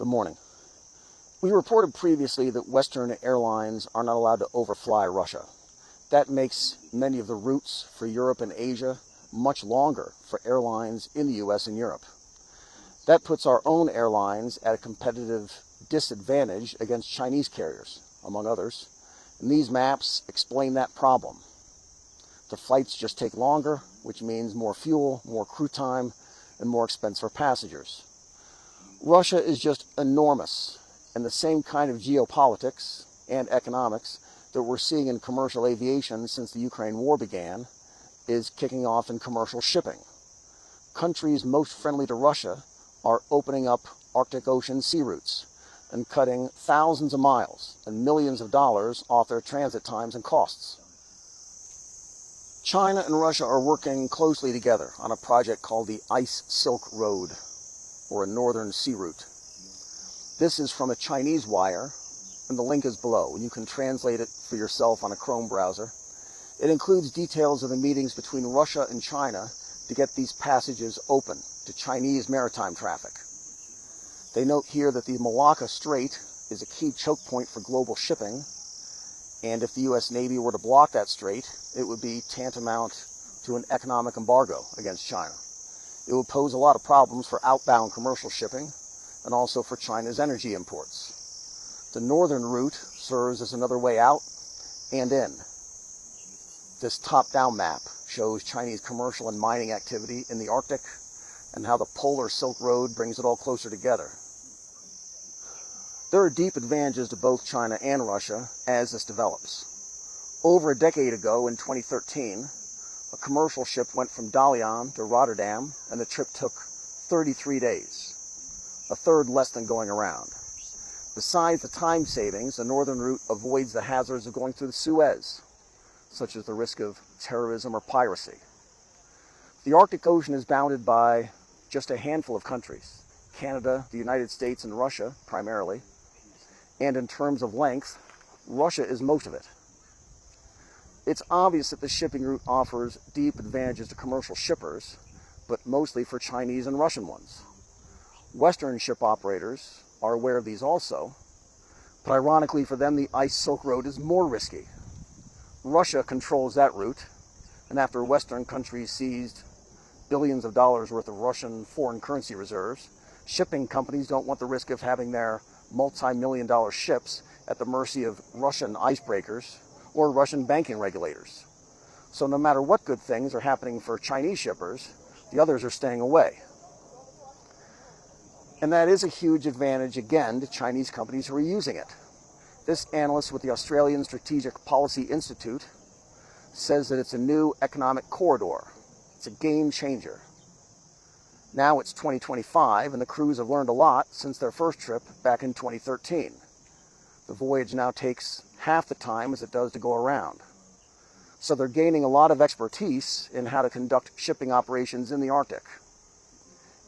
Good morning. We reported previously that Western airlines are not allowed to overfly Russia. That makes many of the routes for Europe and Asia much longer for airlines in the US and Europe. That puts our own airlines at a competitive disadvantage against Chinese carriers, among others, and these maps explain that problem. The flights just take longer, which means more fuel, more crew time, and more expense for passengers. Russia is just enormous, and the same kind of geopolitics and economics that we're seeing in commercial aviation since the Ukraine war began is kicking off in commercial shipping. Countries most friendly to Russia are opening up Arctic Ocean sea routes and cutting thousands of miles and millions of dollars off their transit times and costs. China and Russia are working closely together on a project called the Ice Silk Road, or a northern sea route. This is from a Chinese wire, and the link is below, and you can translate it for yourself on a Chrome browser. It includes details of the meetings between Russia and China to get these passages open to Chinese maritime traffic. They note here that the Malacca Strait is a key choke point for global shipping, and if the US Navy were to block that strait, it would be tantamount to an economic embargo against China. It would pose a lot of problems for outbound commercial shipping and also for China's energy imports. The northern route serves as another way out and in. This top-down map shows Chinese commercial and mining activity in the Arctic and how the Polar Silk Road brings it all closer together. There are deep advantages to both China and Russia as this develops. Over a decade ago, in 2013, a commercial ship went from Dalian to Rotterdam, and the trip took 33 days, a third less than going around. Besides the time savings, the northern route avoids the hazards of going through the Suez, such as the risk of terrorism or piracy. The Arctic Ocean is bounded by just a handful of countries, Canada, the United States, and Russia, primarily. And in terms of length, Russia is most of it. It's obvious that the shipping route offers deep advantages to commercial shippers, but mostly for Chinese and Russian ones. Western ship operators are aware of these also, but ironically for them, the Ice Silk Road is more risky. Russia controls that route, and after Western countries seized billions of dollars worth of Russian foreign currency reserves, shipping companies don't want the risk of having their multi-million-dollar ships at the mercy of Russian icebreakers or Russian banking regulators. So no matter what good things are happening for Chinese shippers, the others are staying away. And that is a huge advantage, again, to Chinese companies who are using it. This analyst with the Australian Strategic Policy Institute says that it's a new economic corridor. It's a game changer. Now it's 2025, and the crews have learned a lot since their first trip back in 2013. The voyage now takes half the time as it does to go around. So they're gaining a lot of expertise in how to conduct shipping operations in the Arctic.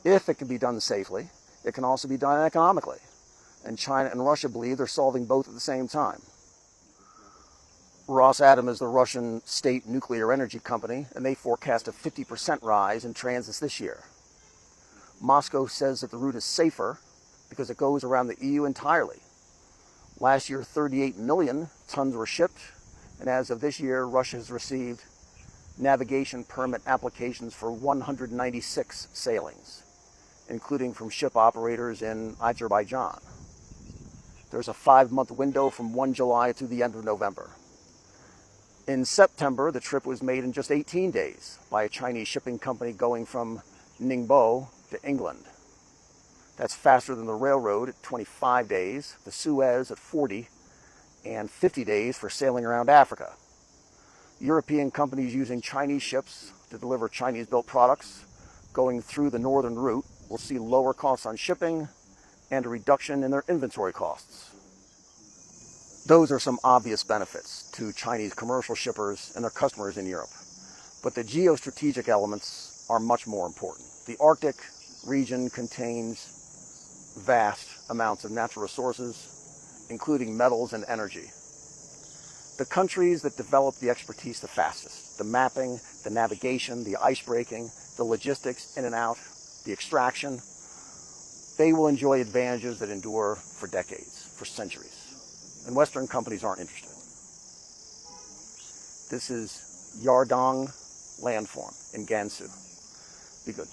If it can be done safely, it can also be done economically. And China and Russia believe they're solving both at the same time. Rosatom is the Russian state nuclear energy company, and they forecast a 50% rise in transits this year. Moscow says that the route is safer because it goes around the EU entirely. Last year, 38 million tons were shipped, and as of this year, Russia has received navigation permit applications for 196 sailings, including from ship operators in Azerbaijan. There's a 5-month window from 1 July through the end of November. In September, the trip was made in just 18 days by a Chinese shipping company going from Ningbo to England. That's faster than the railroad at 25 days, the Suez at 40, and 50 days for sailing around Africa. European companies using Chinese ships to deliver Chinese-built products going through the northern route will see lower costs on shipping and a reduction in their inventory costs. Those are some obvious benefits to Chinese commercial shippers and their customers in Europe. But the geostrategic elements are much more important. The Arctic region contains vast amounts of natural resources, including metals and energy. The countries that develop the expertise the fastest, the mapping, the navigation, the ice breaking, the logistics in and out, the extraction, they will enjoy advantages that endure for decades, for centuries. And Western companies aren't interested. This is Yardang landform in Gansu. Be good.